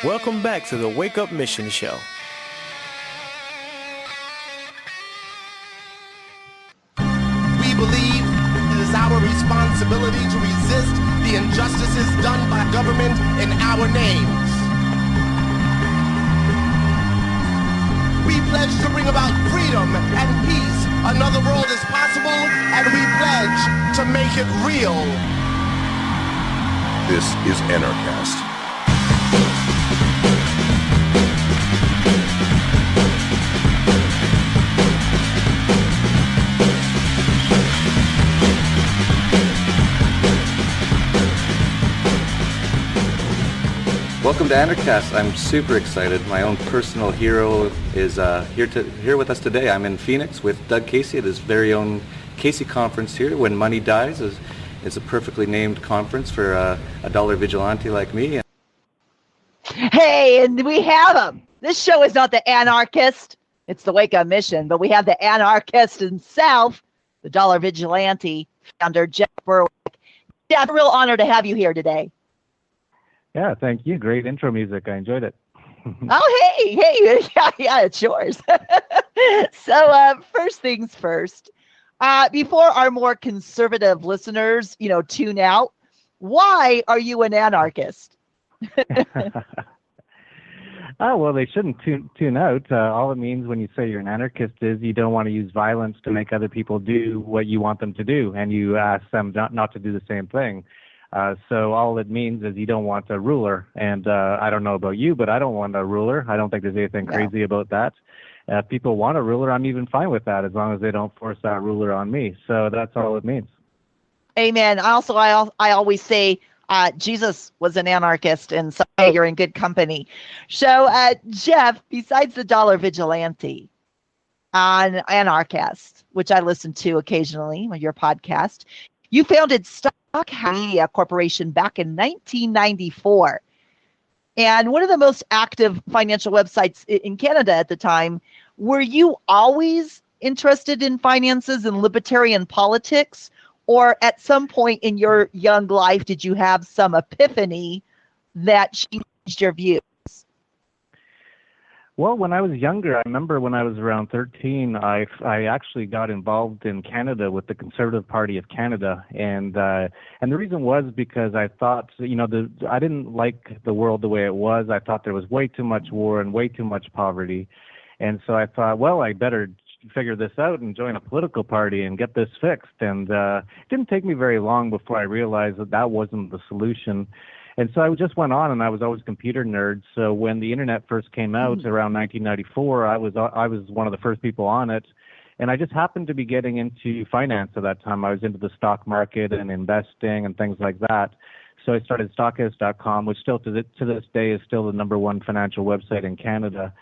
Welcome back to the Wake Up Mission Show. We believe it is our responsibility to resist the injustices done by government in our names. We pledge to bring about freedom and peace. Another world is possible, and we pledge to make it real. This is Anarchast. Welcome to Anarchast. I'm super excited. My own personal hero is here with us today. I'm in Phoenix with Doug Casey at his very own Casey conference here. When Money Dies is a perfectly named conference for a dollar vigilante like me. Hey, and we have him. This show is not the anarchist. It's the Wake Up Mission, but we have the anarchist himself, the dollar vigilante founder, Jeff Berwick. Jeff, a real honor to have you here today. Yeah, thank you. Great intro music. I enjoyed it. Oh, hey, yeah, it's yours. So first things first, before our more conservative listeners, tune out, why are you an anarchist? Oh, well, they shouldn't tune out. All it means when you say you're an anarchist is you don't want to use violence to make other people do what you want them to do, and you ask them not to do the same thing. So all it means is you don't want a ruler. And I don't know about you, but I don't want a ruler. I don't think there's anything crazy about that. If people want a ruler, I'm even fine with that as long as they don't force that ruler on me. So that's all it means. Amen. Also, I always say Jesus was an anarchist, and so you're in good company. So, Jeff, besides the dollar vigilante on Anarchast, which I listen to occasionally, your podcast, you founded Stock Media Corporation back in 1994. And one of the most active financial websites in Canada at the time. Were you always interested in finances and libertarian politics? Or at some point in your young life, did you have some epiphany that changed your views? Well, when I was younger, I remember when I was around 13, I actually got involved in Canada with the Conservative Party of Canada, and the reason was because I thought, I didn't like the world the way it was. I thought there was way too much war and way too much poverty, and so I thought, well, I better figure this out and join a political party and get this fixed. And it didn't take me very long before I realized that wasn't the solution. And so I just went on, and I was always a computer nerd. So when the internet first came out around 1994, I was one of the first people on it. And I just happened to be getting into finance at that time. I was into the stock market and investing and things like that. So I started stockhouse.com, which still to this day is still the #1 financial website in Canada.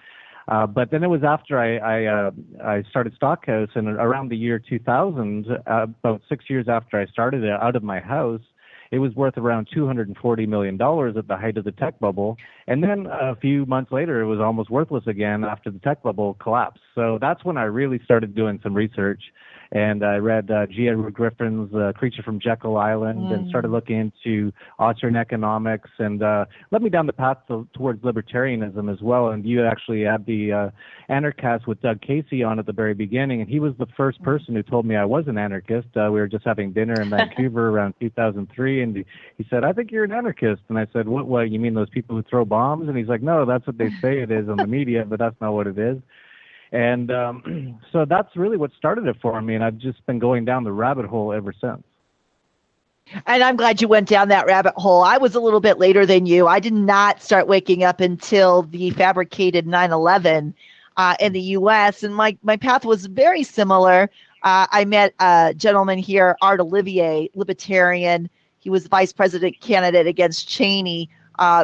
But then it was after I started Stockhouse, and around the year 2000, about 6 years after I started it out of my house, it was worth around $240 million at the height of the tech bubble. And then a few months later, it was almost worthless again after the tech bubble collapsed. So that's when I really started doing some research. And I read G. Edward Griffin's Creature from Jekyll Island and started looking into Austrian economics, and led me down the path towards libertarianism as well. And you actually had the Anarchast with Doug Casey on at the very beginning, and he was the first person who told me I was an anarchist. We were just having dinner in Vancouver around 2003, and he said, "I think you're an anarchist." And I said, what, you mean those people who throw bombs? And he's like, "No, that's what they say it is on the media, but that's not what it is." And so that's really what started it for me, and I've just been going down the rabbit hole ever since. And I'm glad you went down that rabbit hole. I was a little bit later than you. I did not start waking up until the fabricated 9/11 in the U.S., and my path was very similar. I met a gentleman here, Art Olivier, libertarian. He was vice president candidate against Cheney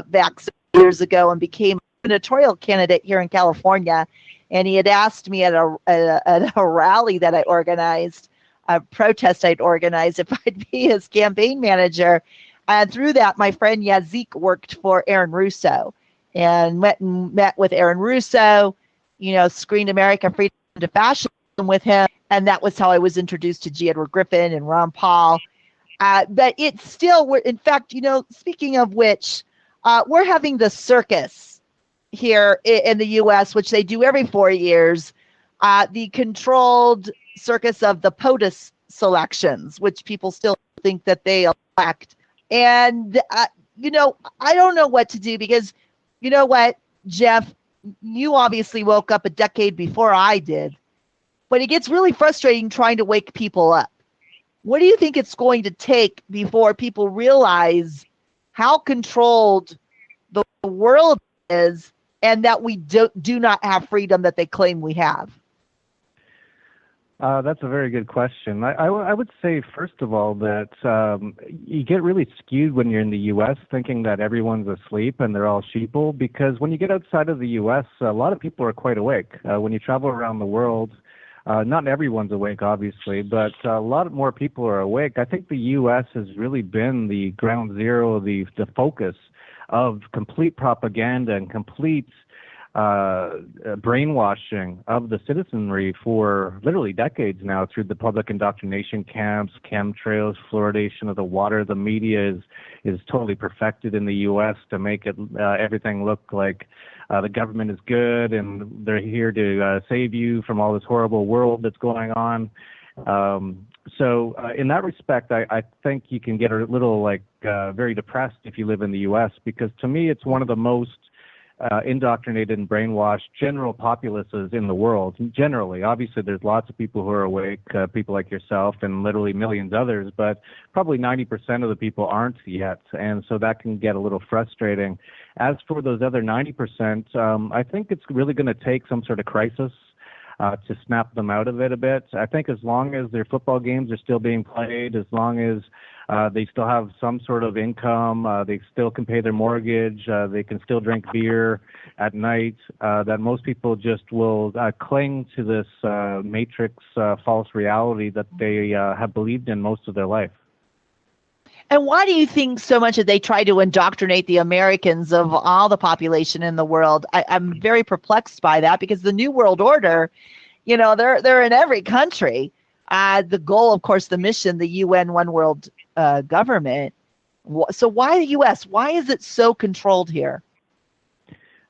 back 6 years ago and became a gubernatorial candidate here in California. And he had asked me at a rally that I organized, a protest I'd organized, if I'd be his campaign manager. And through that, my friend Yazik worked for Aaron Russo and met with Aaron Russo, screened America Freedom to Fascism with him. And that was how I was introduced to G. Edward Griffin and Ron Paul. But it's still, in fact, speaking of which, we're having the circus here in the U.S., which they do every 4 years, the controlled circus of the POTUS selections, which people still think that they elect. And, I don't know what to do because, you know what, Jeff, you obviously woke up a decade before I did, but it gets really frustrating trying to wake people up. What do you think it's going to take before people realize how controlled the world is and that we do not have freedom that they claim we have? That's a very good question. I would say, first of all, that you get really skewed when you're in the U.S. thinking that everyone's asleep and they're all sheeple, because when you get outside of the U.S., a lot of people are quite awake. When you travel around the world, not everyone's awake, obviously, but a lot more people are awake. I think the U.S. has really been the ground zero, the focus of complete propaganda and complete brainwashing of the citizenry for literally decades now through the public indoctrination camps, chemtrails, fluoridation of the water. The media is totally perfected in the U.S. to make it everything look like the government is good and they're here to save you from all this horrible world that's going on. So in that respect, I think you can get a little very depressed if you live in the U.S. because to me it's one of the most indoctrinated and brainwashed general populaces in the world. Generally, obviously, there's lots of people who are awake, people like yourself, and literally millions others, but probably 90% of the people aren't yet, and so that can get a little frustrating. As for those other 90%, I think it's really going to take some sort of crisis to snap them out of it a bit. I think as long as their football games are still being played, as long as they still have some sort of income, they still can pay their mortgage, they can still drink beer at night, that most people just will cling to this matrix false reality that they have believed in most of their life. And why do you think so much that they try to indoctrinate the Americans of all the population in the world? I'm very perplexed by that because the New World Order, they're in every country. The goal, of course, the mission, the UN One World government. So why the U.S.? Why is it so controlled here?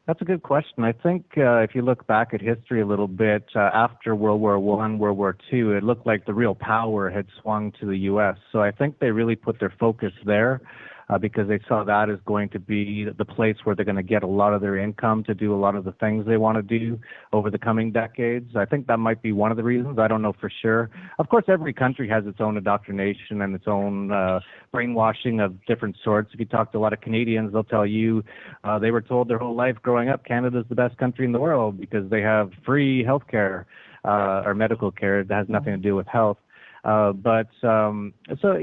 That's a good question. I think if you look back at history a little bit, after World War I, World War II, it looked like the real power had swung to the U.S. So I think they really put their focus there because they saw that as going to be the place where they're going to get a lot of their income to do a lot of the things they want to do over the coming decades. I think that might be one of the reasons. I don't know for sure. Of course, every country has its own indoctrination and its own brainwashing of different sorts. If you talk to a lot of Canadians, they'll tell you they were told their whole life growing up Canada's the best country in the world because they have free health care or medical care that has nothing to do with health. So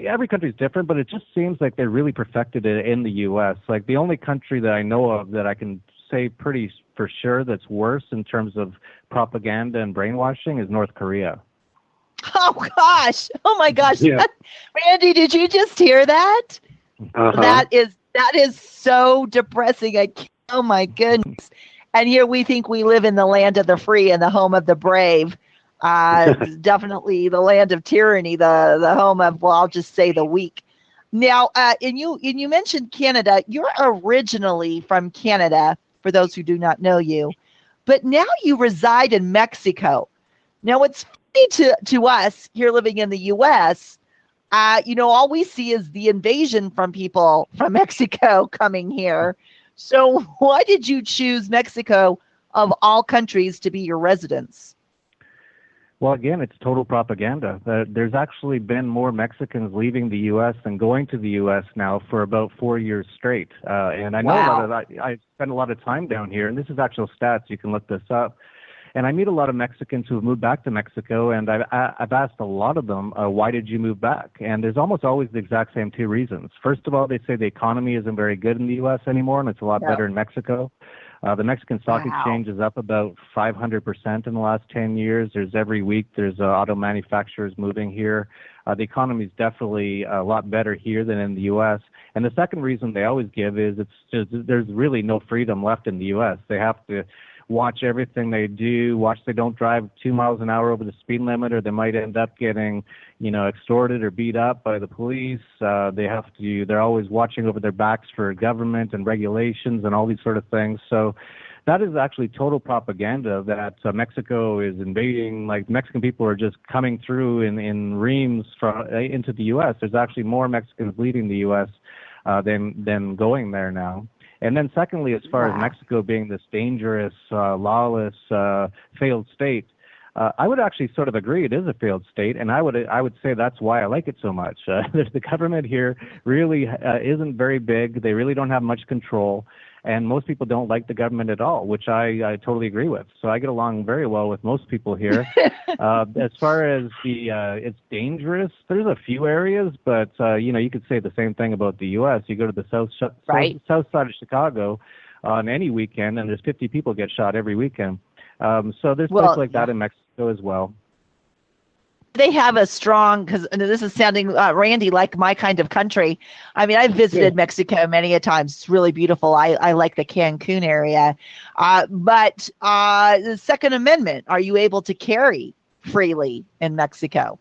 every country is different, but it just seems like they really perfected it in the U.S. Like the only country that I know of that I can say pretty for sure that's worse in terms of propaganda and brainwashing is North Korea. Oh gosh! Oh my gosh! Yeah. Randy, did you just hear that? Uh-huh. That is so depressing. Oh my goodness! And here we think we live in the land of the free and the home of the brave. Definitely the land of tyranny, the home of, well, I'll just say the weak. Now, and you mentioned Canada. You're originally from Canada, for those who do not know you, but now you reside in Mexico. Now, it's funny to us here living in the U.S., all we see is the invasion from people from Mexico coming here. So why did you choose Mexico, of all countries, to be your residence? Well, again, it's total propaganda. There's actually been more Mexicans leaving the U.S. than going to the U.S. now for about 4 years straight. And I know I spend a lot of time down here, and this is actual stats. You can look this up. And I meet a lot of Mexicans who have moved back to Mexico, and I've asked a lot of them, why did you move back? And there's almost always the exact same two reasons. First of all, they say the economy isn't very good in the U.S. anymore, and it's a lot better in Mexico. The Mexican stock exchange is up about 500% in the last 10 years. Every week there's auto manufacturers moving here. The economy is definitely a lot better here than in the U.S. And the second reason they always give is there's really no freedom left in the U.S. They have to, watch everything they do, watch they don't drive 2 miles an hour over the speed limit, or they might end up getting, extorted or beat up by the police. They're always watching over their backs for government and regulations and all these sort of things. So that is actually total propaganda that Mexico is invading. Like, Mexican people are just coming through in reams into the U.S. There's actually more Mexicans leaving the U.S. Than going there now. And then secondly, as far as Mexico being this dangerous, lawless, failed state, I would actually sort of agree it is a failed state, and I would say that's why I like it so much. The government here really isn't very big. They really don't have much control, and most people don't like the government at all, which I totally agree with. So I get along very well with most people here. As far as it's dangerous, there's a few areas, but you could say the same thing about the U.S. You go to the south side of Chicago on any weekend, and there's 50 people get shot every weekend. So there's places like that in Mexico as well. They have a strong, because this is sounding, Randy, like my kind of country. I mean, I've visited Mexico many a times. It's really beautiful. I like the Cancun area. But the Second Amendment, are you able to carry freely in Mexico?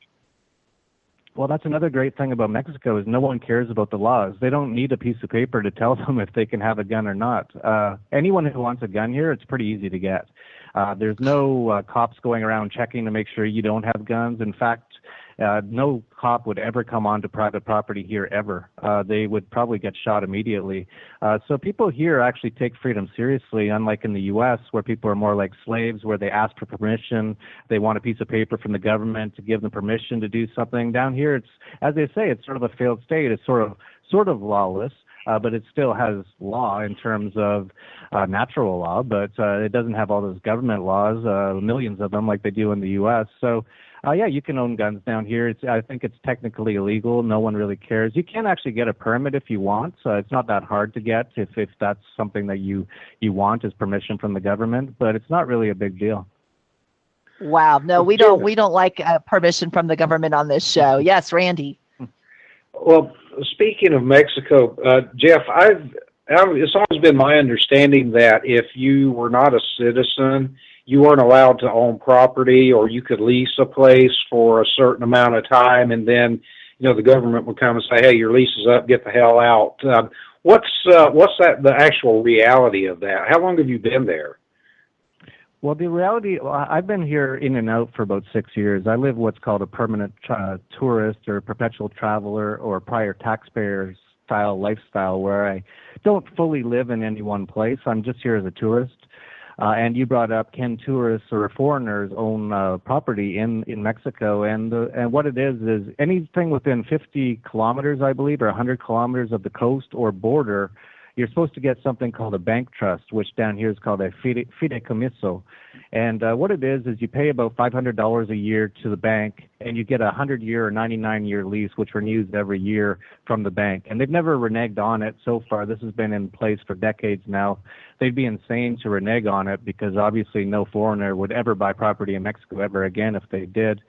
Well, that's another great thing about Mexico is no one cares about the laws. They don't need a piece of paper to tell them if they can have a gun or not. Anyone who wants a gun here, it's pretty easy to get. There's no cops going around checking to make sure you don't have guns. In fact, no cop would ever come onto private property here ever. They would probably get shot immediately. So people here actually take freedom seriously, unlike in the U.S., where people are more like slaves, where they ask for permission. They want a piece of paper from the government to give them permission to do something. Down here, it's, as they say, it's sort of a failed state. It's sort of lawless. But it still has law in terms of natural law, but it doesn't have all those government laws, millions of them like they do in the U.S. So, yeah, you can own guns down here. I think it's technically illegal. No one really cares. You can actually get a permit if you want. It's not that hard to get if that's something that you want is permission from the government, but it's not really a big deal. Wow. No, we don't like permission from the government on this show. Yes, Randy. Well, speaking of Mexico, Jeff, it's always been my understanding that if you were not a citizen, you weren't allowed to own property, or you could lease a place for a certain amount of time, and then, the government would come and say, "Hey, your lease is up. Get the hell out." What's the actual reality of that? How long have you been there? Well, the reality, I've been here in and out for about 6 years. I live what's called a permanent tourist or perpetual traveler or prior taxpayer style lifestyle, where I don't fully live in any one place. I'm just here as a tourist. And you brought up, can tourists or foreigners own property in Mexico? And what it is anything within 50 kilometers, I believe, or 100 kilometers of the coast or border, you're supposed to get something called a bank trust, which down here is called a fideicomiso. And what it is you pay about $500 a year to the bank, and you get a 100-year or 99-year lease, which renews every year from the bank. And they've never reneged on it so far. This has been in place for decades now. They'd be insane to renege on it, because obviously no foreigner would ever buy property in Mexico ever again if they did.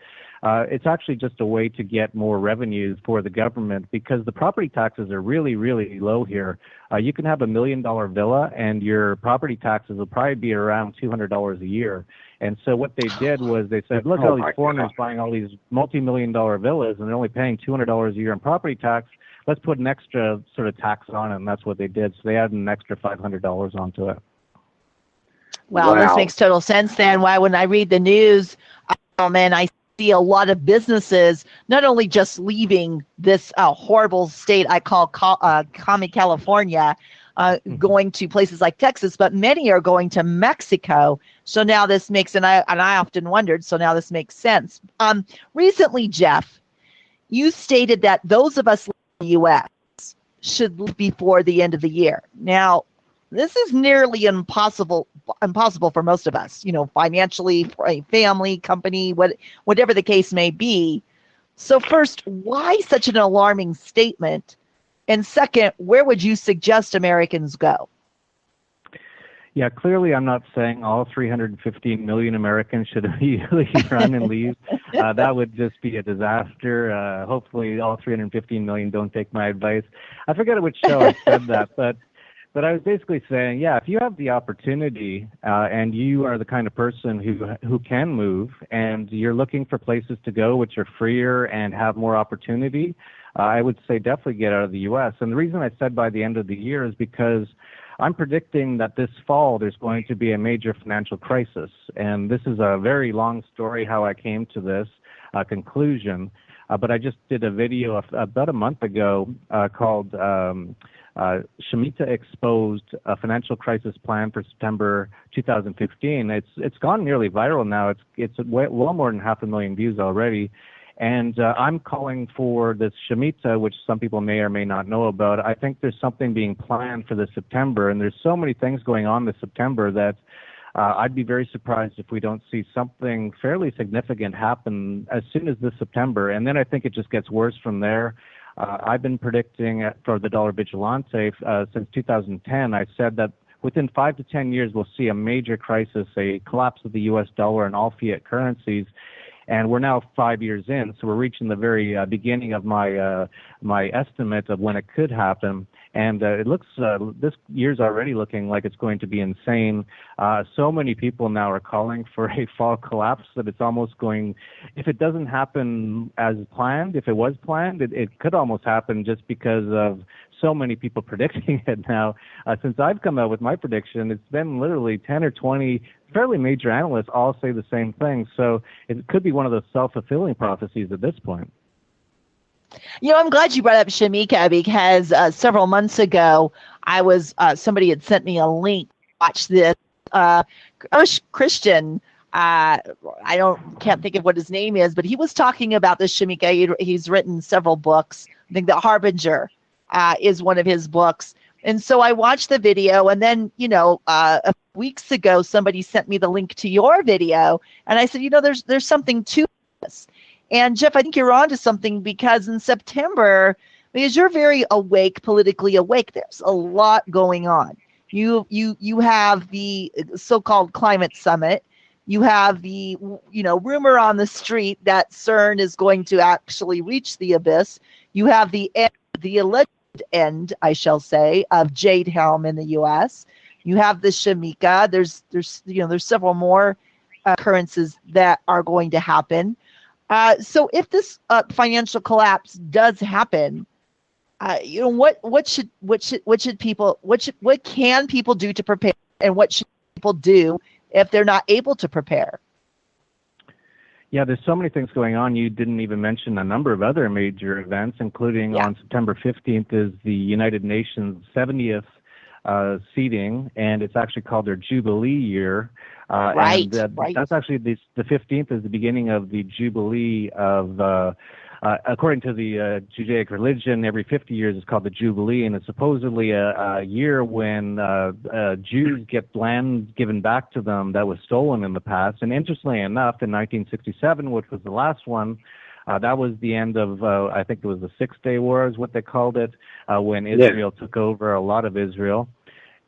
It's actually just a way to get more revenues for the government, because the property taxes are really, really low here. You can have $1 million villa, and your property taxes will probably be around $200 a year. And so what they did was they said, look, all these foreigners buying all these multi-million-dollar villas, and they're only paying $200 a year in property tax. Let's put an extra sort of tax on it, and that's what they did. So they added an extra $500 onto it. Wow, this makes total sense then. Why, when I read the news, I see a lot of businesses not only just leaving this horrible state I call commie California, going to places like Texas, but many are going to Mexico. So now this makes, and I often wondered, so now this makes sense. Recently, Jeff, you stated that those of us in the U.S. should leave before the end of the year. Now, this is nearly impossible for most of us, financially, for a family, company, whatever the case may be. So first, why such an alarming statement? And second, where would you suggest Americans go? Yeah, clearly I'm not saying all 315 million Americans should immediately run and leave. That would just be a disaster. Hopefully all 315 million don't take my advice. I forget which show I said that, but But I was basically saying, yeah, if you have the opportunity and you are the kind of person who can move and you're looking for places to go which are freer and have more opportunity, I would say definitely get out of the U.S. And the reason I said by the end of the year is because I'm predicting that this fall there's going to be a major financial crisis. And this is a very long story how I came to this conclusion. But I just did a video about a month ago called Shemitah Exposed, a Financial Crisis Plan for September 2015. It's gone nearly viral now. It's well more than 500,000 views already. And I'm calling for this Shemitah, which some people may or may not know about. I think there's something being planned for this September, and there's so many things going on this September that I'd be very surprised if we don't see something fairly significant happen as soon as this September. And then I think it just gets worse from there. I've been predicting for the dollar Vigilante since 2010. I said that within 5 to 10 years, we'll see a major crisis, a collapse of the U.S. dollar and all fiat currencies. And we're now 5 years in, so we're reaching the very beginning of my estimate of when it could happen. And it looks, this year's already looking like it's going to be insane. So many people now are calling for a fall collapse that it's almost going, if it doesn't happen as planned, if it was planned, it could almost happen just because of so many people predicting it now. Since I've come out with my prediction, it's been literally 10 or 20 fairly major analysts all say the same thing. So it could be one of those self-fulfilling prophecies at this point. I'm glad you brought up Shemitah because several months ago, somebody had sent me a link to watch this Christian. Can't think of what his name is, but he was talking about the Shemitah. He's written several books. I think The Harbinger is one of his books. And so I watched the video, and then, weeks ago, somebody sent me the link to your video, and I said, there's something to this. And Jeff, I think you're onto something because in September, because you're very politically awake, there's a lot going on. You have the so-called climate summit. You have the, rumor on the street that CERN is going to actually reach the abyss. You have the alleged end, I shall say, of Jade Helm in the U.S. You have the Shemitah. There's several more occurrences that are going to happen. So if this financial collapse does happen, what can people do to prepare, and what should people do if they're not able to prepare? Yeah, there's so many things going on. You didn't even mention a number of other major events, including on September 15th is the United Nations 70th seating, and it's actually called their Jubilee year. Right. That's actually the 15th is the beginning of the Jubilee of, according to the Judaic religion, every 50 years is called the Jubilee, and it's supposedly a year when Jews get land given back to them that was stolen in the past. And interestingly enough, in 1967, which was the last one, that was the end of, I think it was the Six-Day War is what they called it, when Israel took over a lot of Israel.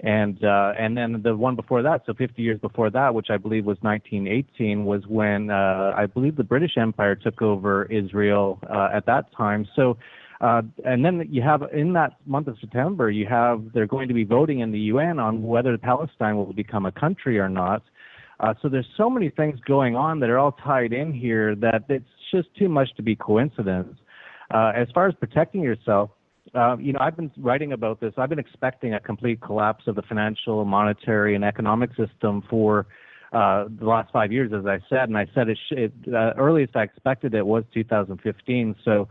And then the one before that, so 50 years before that, which I believe was 1918, was when I believe the British Empire took over Israel at that time. So, and then you have, in that month of September, they're going to be voting in the UN on whether Palestine will become a country or not. So there's so many things going on that are all tied in here that it's just too much to be coincidence. As far as protecting yourself, I've been writing about this. I've been expecting a complete collapse of the financial, monetary, and economic system for the last 5 years, as I said. And I said earliest I expected it was 2015. So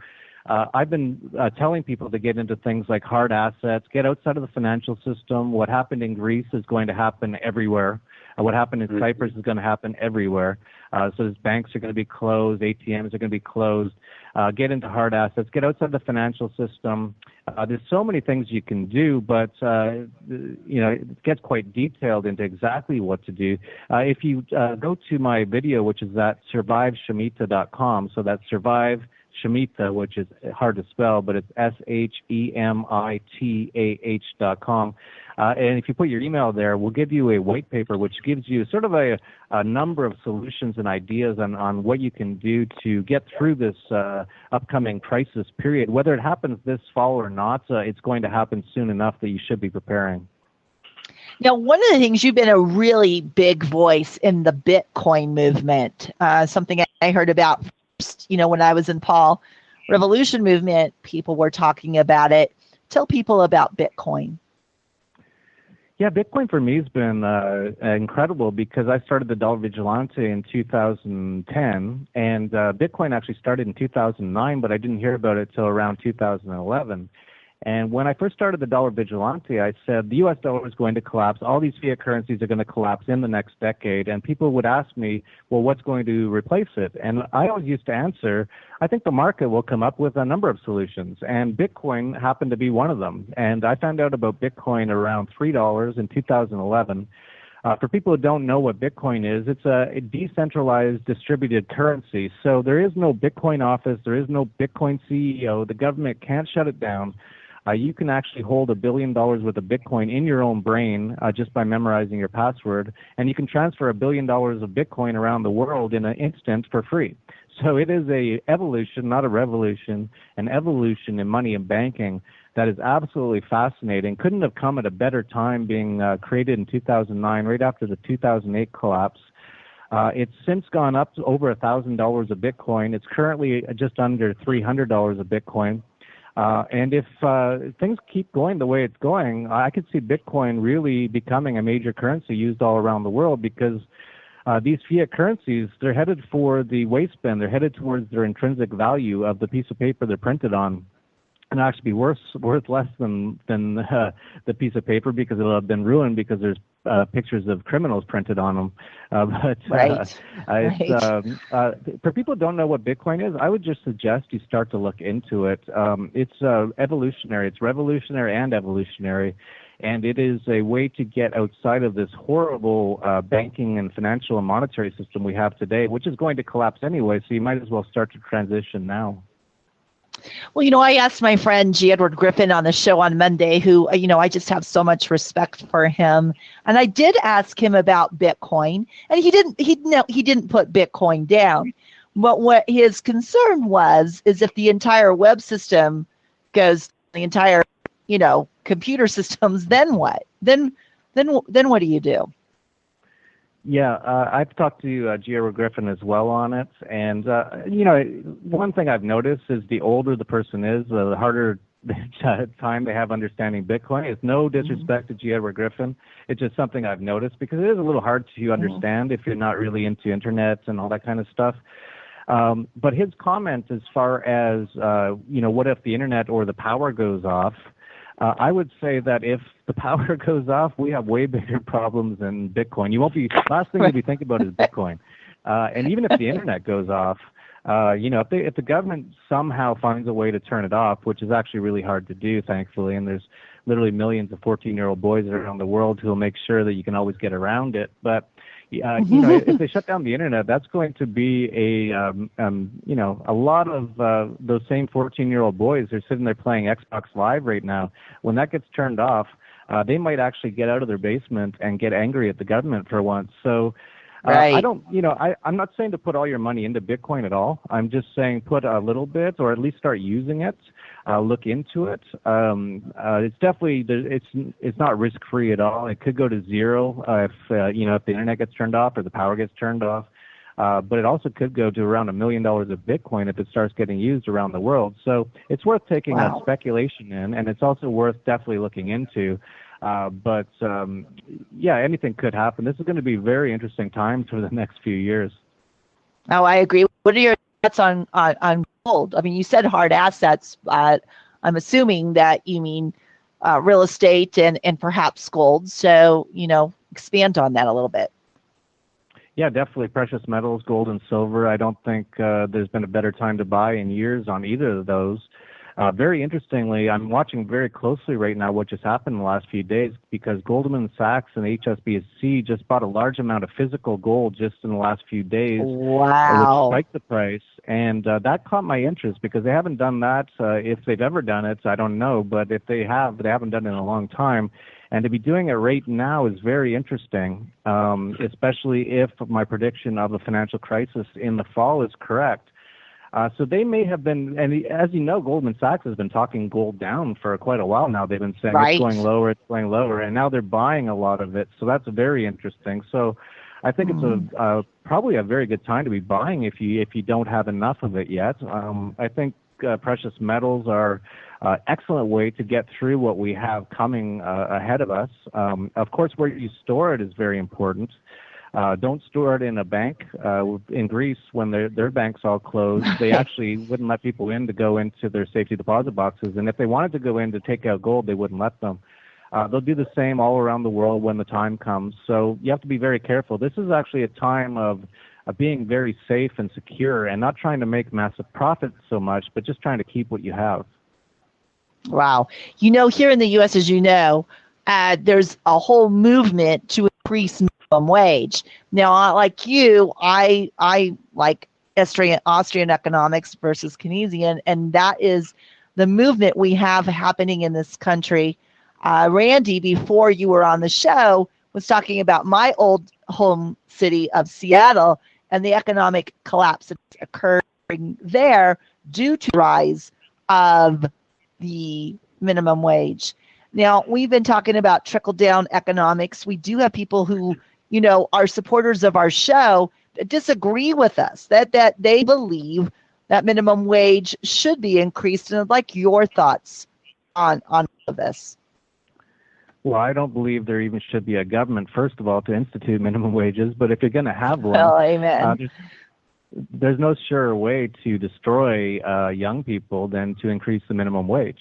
I've been telling people to get into things like hard assets, get outside of the financial system. What happened in Greece is going to happen everywhere. What happened in Cyprus is going to happen everywhere. So banks are going to be closed, ATMs are going to be closed. Get into hard assets, get outside the financial system. There's so many things you can do, but it gets quite detailed into exactly what to do. If you go to my video, which is at surviveshemitah.com, so that's survive Shemitah, which is hard to spell, but it's SHEMITAH.com. And if you put your email there, we'll give you a white paper which gives you sort of a number of solutions and ideas on what you can do to get through this upcoming crisis period. Whether it happens this fall or not, it's going to happen soon enough that you should be preparing. Now, one of the things, you've been a really big voice in the Bitcoin movement, something I heard about first, when I was in Paul Revolution movement, people were talking about it. Tell people about Bitcoin. Yeah, Bitcoin for me has been incredible because I started the Dollar Vigilante in 2010, and Bitcoin actually started in 2009, but I didn't hear about it till around 2011. And when I first started the Dollar Vigilante, I said the U.S. dollar is going to collapse. All these fiat currencies are going to collapse in the next decade. And people would ask me, well, what's going to replace it? And I always used to answer, I think the market will come up with a number of solutions. And Bitcoin happened to be one of them. And I found out about Bitcoin around $3 in 2011. For people who don't know what Bitcoin is, it's a decentralized distributed currency. So there is no Bitcoin office. There is no Bitcoin CEO. The government can't shut it down. You can actually hold $1 billion worth of Bitcoin in your own brain just by memorizing your password, and you can transfer $1 billion of Bitcoin around the world in an instant for free. So it is a evolution, not a revolution, an evolution in money and banking that is absolutely fascinating. Couldn't have come at a better time, being created in 2009, right after the 2008 collapse. It's since gone up to over $1,000 a Bitcoin. It's currently just under $300 a Bitcoin. And if things keep going the way it's going, I could see Bitcoin really becoming a major currency used all around the world, because these fiat currencies, they're headed for the waste bin. They're headed towards their intrinsic value of the piece of paper they're printed on. And actually be worth less than the piece of paper, because it'll have been ruined because there's pictures of criminals printed on them. For people who don't know what Bitcoin is, I would just suggest you start to look into it. It's evolutionary. It's revolutionary and evolutionary. And it is a way to get outside of this horrible banking and financial and monetary system we have today, which is going to collapse anyway, so you might as well start to transition now. Well, I asked my friend G. Edward Griffin on the show on Monday, who, I just have so much respect for him. And I did ask him about Bitcoin, and he didn't put Bitcoin down. But what his concern is if the entire web system goes, the entire, computer systems, then what? Then what do you do? Yeah, I've talked to G. Edward Griffin as well on it, and one thing I've noticed is the older the person is, the harder time they have understanding Bitcoin. It's no disrespect to G. Edward Griffin. It's just something I've noticed, because it is a little hard to understand if you're not really into internet and all that kind of stuff. But his comment as far as what if the internet or the power goes off? I would say that if the power goes off, we have way bigger problems than Bitcoin. Last thing you'll be thinking about is Bitcoin. And even if the internet goes off, if the government somehow finds a way to turn it off, which is actually really hard to do, thankfully, and there's literally millions of 14-year-old boys around the world who will make sure that you can always get around it. But if they shut down the internet, that's going to be a lot of those same 14-year-old boys who are sitting there playing Xbox Live right now. When that gets turned off, they might actually get out of their basement and get angry at the government for once. So right. I'm not saying to put all your money into Bitcoin at all. I'm just saying put a little bit, or at least start using it. Look into it. It's definitely, it's not risk-free at all. It could go to zero if the internet gets turned off or the power gets turned off. But it also could go to around $1 million of Bitcoin if it starts getting used around the world. So it's worth taking a speculation in, and it's also worth definitely looking into. But anything could happen. This is going to be very interesting times for the next few years. Oh, I agree. What are your thoughts on gold? I mean, you said hard assets, but I'm assuming that you mean real estate and perhaps gold. So, expand on that a little bit. Yeah, definitely precious metals, gold and silver. I don't think there's been a better time to buy in years on either of those. Very interestingly, I'm watching very closely right now what just happened in the last few days, because Goldman Sachs and HSBC just bought a large amount of physical gold just in the last few days. Wow. Which spiked the price. And that caught my interest, because they haven't done that. If they've ever done it, I don't know. But if they haven't done it in a long time. And to be doing it right now is very interesting, especially if my prediction of a financial crisis in the fall is correct. So they may have been, and as you know, Goldman Sachs has been talking gold down for quite a while now. They've been saying Right. it's going lower, and now they're buying a lot of it. So that's very interesting. So I think it's probably a very good time to be buying if you don't have enough of it yet. I think precious metals are excellent way to get through what we have coming ahead of us. Of course, where you store it is very important. Don't store it in a bank. In Greece, when their banks all closed, they actually wouldn't let people in to go into their safety deposit boxes. And if they wanted to go in to take out gold, they wouldn't let them. They'll do the same all around the world when the time comes. So you have to be very careful. This is actually a time of being very safe and secure and not trying to make massive profits so much, but just trying to keep what you have. Wow. You know, here in the U.S., as you know, there's a whole movement to increase minimum wage. Now, like you, I like Austrian economics versus Keynesian, and that is the movement we have happening in this country. Randy, before you were on the show, was talking about my old home city of Seattle and the economic collapse that's occurring there due to the rise of the minimum wage. Now, we've been talking about trickle-down economics. We do have people who, you know, are supporters of our show that disagree with us, that they believe that minimum wage should be increased. And I'd like your thoughts on this. Well, I don't believe there even should be a government, first of all, to institute minimum wages. But if you're going to have one, well, amen. There's no surer way to destroy young people than to increase the minimum wage.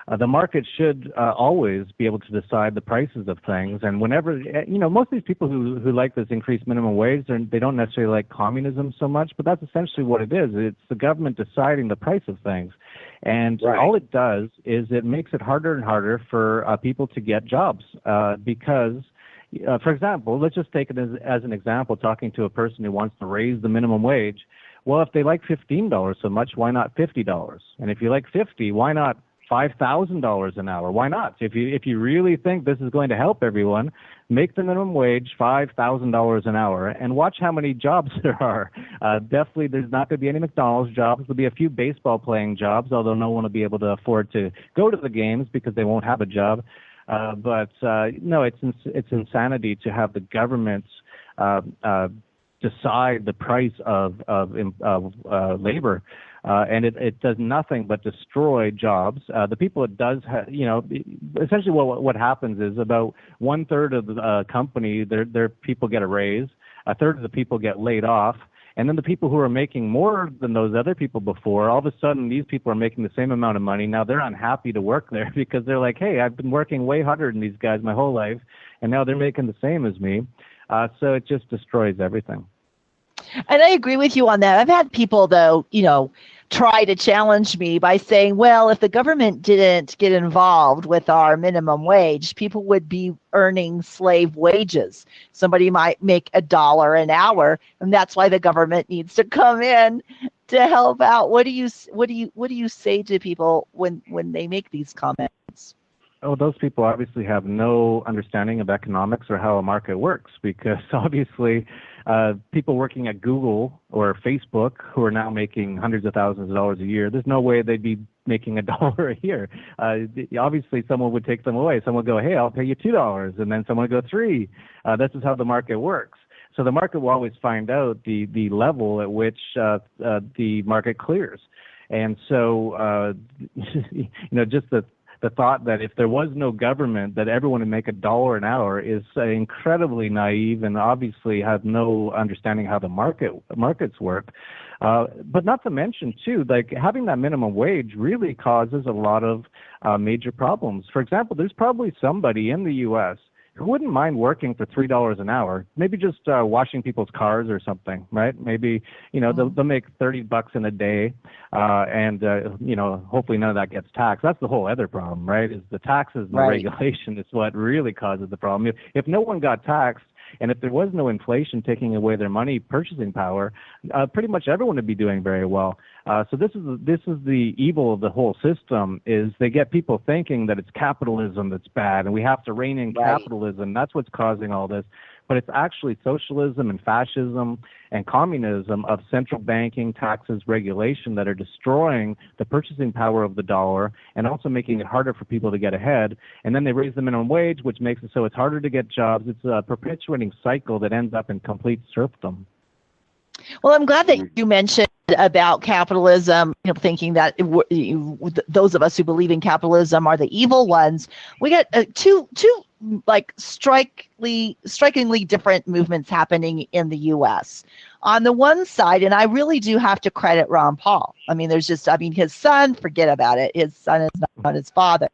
The market should always be able to decide the prices of things. And whenever, you know, most of these people who like this increased minimum wage, they don't necessarily like communism so much, but that's essentially what it is. It's the government deciding the price of things. And all it does is it makes it harder and harder for people to get jobs because, for example, let's just take it as an example, talking to a person who wants to raise the minimum wage. Well, if they like $15 so much, why not $50? And if you like $50, why not $5,000 an hour? Why not? If you really think this is going to help everyone, make the minimum wage $5,000 an hour and watch how many jobs there are. Definitely, there's not going to be any McDonald's jobs. There'll be a few baseball playing jobs, although no one will be able to afford to go to the games because they won't have a job. But no, it's insanity to have the government decide the price of labor. And it does nothing but destroy jobs. The people it does, essentially what happens is about 1/3 of the company, their people get a raise, 1/3 of the people get laid off, and then the people who are making more than those other people before, all of a sudden these people are making the same amount of money. Now they're unhappy to work there because they're like, hey, I've been working way harder than these guys my whole life, and now they're making the same as me. So it just destroys everything. And I agree with you on that. I've had people, though, try to challenge me by saying, well, if the government didn't get involved with our minimum wage, people would be earning slave wages. Somebody might make $1 an hour, and that's why the government needs to come in to help out. What do you say to people when they make these comments? Oh, those people obviously have no understanding of economics or how a market works, because obviously people working at Google or Facebook who are now making hundreds of thousands of dollars a year, there's no way they'd be making $1 a year. Obviously, someone would take them away. Someone would go, hey, I'll pay you $2, and then someone would go $3. This is how the market works. So the market will always find out the level at which the market clears. And so, just the thought that if there was no government, that everyone would make $1 an hour is incredibly naive and obviously have no understanding how the markets work. But not to mention, too, like having that minimum wage really causes a lot of major problems. For example, there's probably somebody in the U.S. who wouldn't mind working for $3 an hour, maybe just washing people's cars or something, right? Maybe, they'll make $30 in a day, and hopefully none of that gets taxed. That's the whole other problem, right? Is the taxes and the regulation is what really causes the problem. If no one got taxed, and if there was no inflation taking away their money purchasing power, pretty much everyone would be doing very well. So this is the evil of the whole system, is they get people thinking that it's capitalism that's bad and we have to rein in capitalism. That's what's causing all this. but it's actually socialism and fascism and communism of central banking, taxes, regulation that are destroying the purchasing power of the dollar and also making it harder for people to get ahead. And then they raise the minimum wage, which makes it so it's harder to get jobs. It's a perpetuating cycle that ends up in complete serfdom. Well, I'm glad that you mentioned about capitalism, thinking that those of us who believe in capitalism are the evil ones. We got two like strikingly different movements happening in the U.S. On the one side, and I really do have to credit Ron Paul. His son, forget about it. His son is not his father.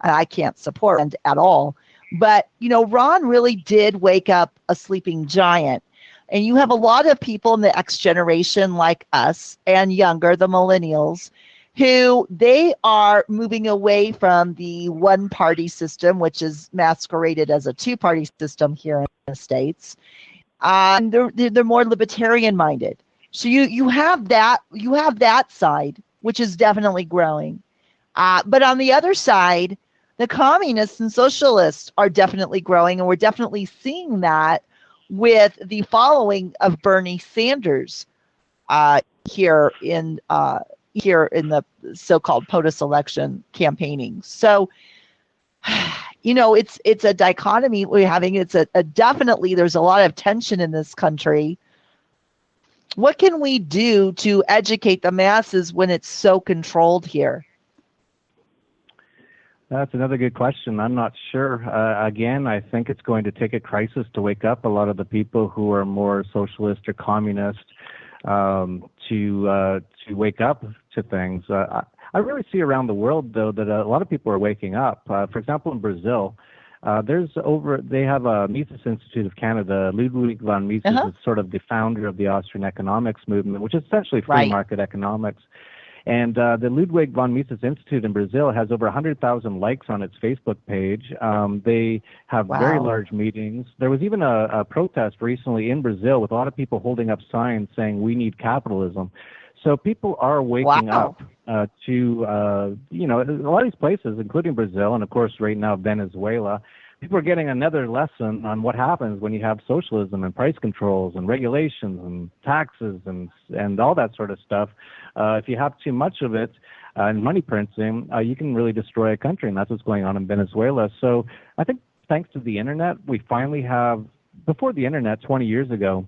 I can't support him at all. But, Ron really did wake up a sleeping giant. And you have a lot of people in the X generation like us and younger, the millennials, who they are moving away from the one-party system, which is masqueraded as a two-party system here in the States. And they're more libertarian-minded. So you have that side, which is definitely growing. But on the other side, the communists and socialists are definitely growing, and we're definitely seeing that with the following of Bernie Sanders here in the so-called POTUS election campaigning. So, it's a dichotomy we're having. It's a definitely there's a lot of tension in this country. What can we do to educate the masses when it's so controlled here? That's another good question. I'm not sure. Again, I think it's going to take a crisis to wake up a lot of the people who are more socialist or communist to wake up to things. I really see around the world, though, that a lot of people are waking up. For example, in Brazil, they have a Mises Institute of Canada. Ludwig von Mises is sort of the founder of the Austrian economics movement, which is essentially free market economics. And the Ludwig von Mises Institute in Brazil has over 100,000 likes on its Facebook page. They have very large meetings. There was even a protest recently in Brazil with a lot of people holding up signs saying, "We need capitalism." So people are waking up to, a lot of these places, including Brazil, and of course right now Venezuela. People are getting another lesson on what happens when you have socialism and price controls and regulations and taxes and all that sort of stuff. If you have too much of it and money printing, you can really destroy a country, and that's what's going on in Venezuela. So I think thanks to the Internet, we finally have, before the Internet 20 years ago,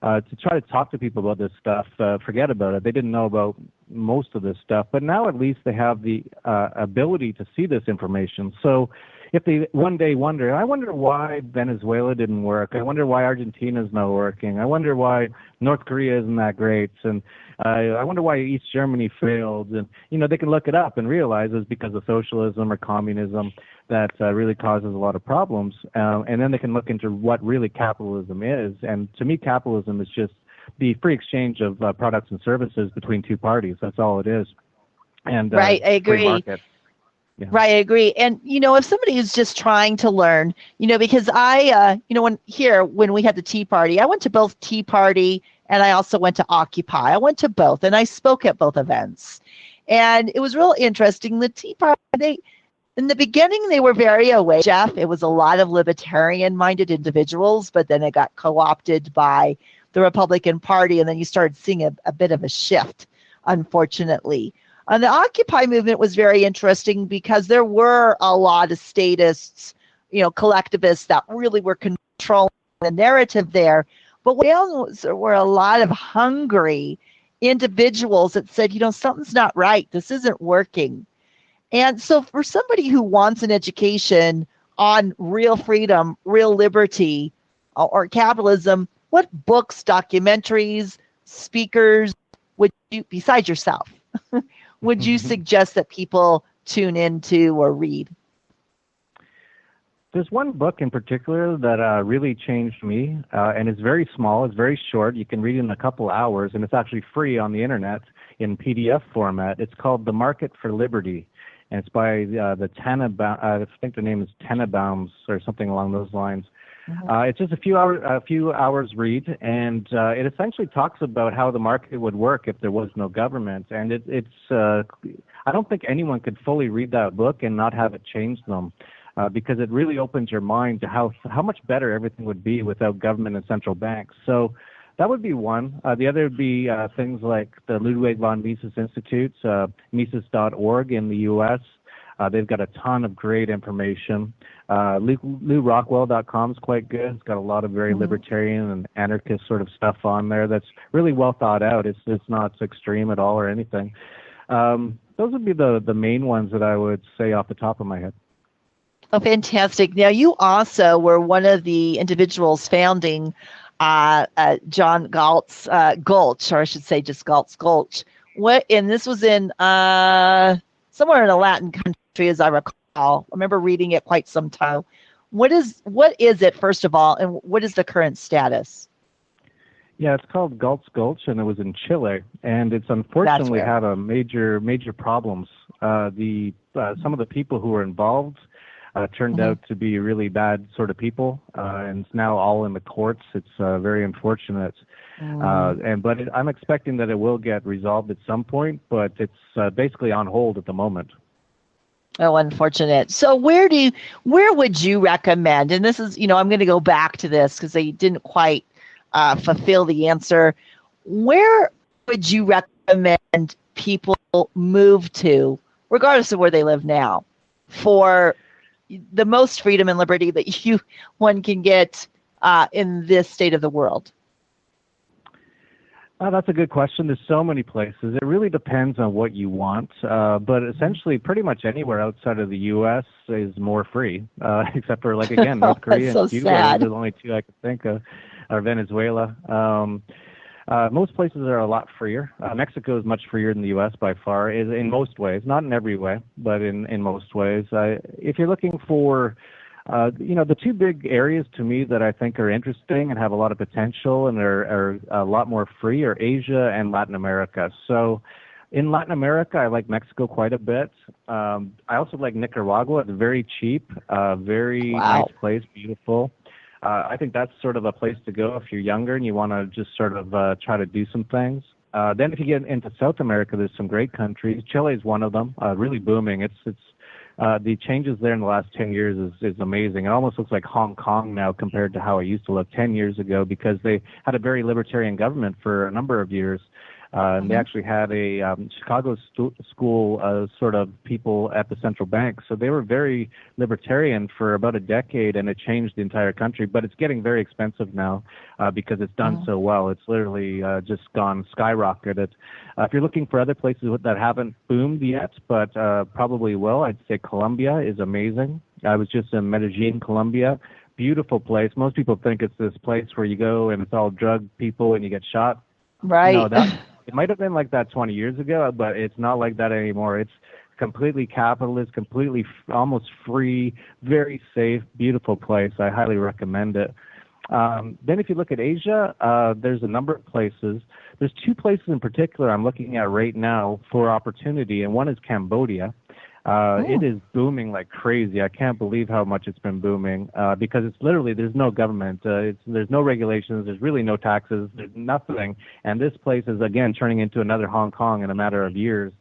to try to talk to people about this stuff, forget about it. They didn't know about most of this stuff, but now at least they have the ability to see this information. So if they one day wonder, I wonder why Venezuela didn't work. I wonder why Argentina's not working. I wonder why North Korea isn't that great. And I wonder why East Germany failed. And, they can look it up and realize it's because of socialism or communism that really causes a lot of problems. And then they can look into what really capitalism is. And to me, capitalism is just the free exchange of products and services between two parties. That's all it is. And I agree. Free market. Yeah. Right, I agree. And, if somebody is just trying to learn, because I, when we had the Tea Party, I went to both Tea Party and I also went to Occupy. I went to both and I spoke at both events. And it was real interesting. The Tea Party, in the beginning, they were very aware, Jeff. It was a lot of libertarian-minded individuals, but then it got co-opted by the Republican Party, and then you started seeing a bit of a shift, unfortunately. And the Occupy movement was very interesting because there were a lot of statists, collectivists that really were controlling the narrative there. But there were a lot of hungry individuals that said, something's not right. This isn't working. And so for somebody who wants an education on real freedom, real liberty, or capitalism, what books, documentaries, speakers would you, besides yourself, would you suggest that people tune into or read? There's one book in particular that really changed me, and it's very small. It's very short. You can read it in a couple hours, and it's actually free on the Internet in PDF format. It's called The Market for Liberty, and it's by the Tannenbaum. I think the name is Tannenbaums or something along those lines. It's just a few hours read, and it essentially talks about how the market would work if there was no government. And it's I don't think anyone could fully read that book and not have it change them. because it really opens your mind to how much better everything would be without government and central banks. So that would be one. The other would be things like the Ludwig von Mises Institutes, Mises.org in the U.S. They've got a ton of great information. LouRockwell.com is quite good. It's got a lot of very libertarian and anarchist sort of stuff on there that's really well thought out. It's not extreme at all or anything. Those would be the main ones that I would say off the top of my head. Oh, fantastic. Now, you also were one of the individuals founding John Galt's Gulch, or I should say just Galt's Gulch. And this was in somewhere in a Latin country, as I recall. I remember reading it quite some time. What is it, first of all, and what is the current status? Yeah, it's called Galt's Gulch, and it was in Chile, and it's unfortunately had a major problems. Some of the people who were involved turned out to be really bad sort of people, and it's now all in the courts. It's very unfortunate, but I'm expecting that it will get resolved at some point, but it's basically on hold at the moment. Oh, unfortunate. So where would you recommend, and this is, I'm going to go back to this because they didn't quite fulfill the answer. Where would you recommend people move to, regardless of where they live now, for the most freedom and liberty that one can get in this state of the world? That's a good question. There's so many places. It really depends on what you want. But essentially, pretty much anywhere outside of the U.S. is more free, except for, like, again, North Korea so and Cuba. sad. There's only two I could think of, or Venezuela. Most places are a lot freer. Mexico is much freer than the U.S. by far, in most ways. Not in every way, but in most ways. If you're looking for the two big areas to me that I think are interesting and have a lot of potential and are a lot more free are Asia and Latin America. So in Latin America, I like Mexico quite a bit. I also like Nicaragua. It's very cheap, very nice place, beautiful. I think that's sort of a place to go if you're younger and you want to just sort of try to do some things. Then if you get into South America, there's some great countries. Chile is one of them, really booming. It's the changes there in the last 10 years is amazing. It almost looks like Hong Kong now compared to how it used to look 10 years ago, because they had a very libertarian government for a number of years. And they actually had a Chicago school sort of people at the central bank. So they were very libertarian for about a decade, and it changed the entire country. But it's getting very expensive now because it's done so well. It's literally just gone skyrocketed. If you're looking for other places that haven't boomed yet, but probably will, I'd say Colombia is amazing. I was just in Medellin, Colombia. Beautiful place. Most people think it's this place where you go and it's all drug people and you get shot. Right. No, it might have been like that 20 years ago, but it's not like that anymore. It's completely capitalist, completely almost free, very safe, beautiful place. I highly recommend it. Then if you look at Asia, there's a number of places. There's two places in particular I'm looking at right now for opportunity, and one is Cambodia. It is booming like crazy. I can't believe how much it's been booming because it's literally, there's no government. There's no regulations. There's really no taxes. There's nothing. And this place is, again, turning into another Hong Kong in a matter of years.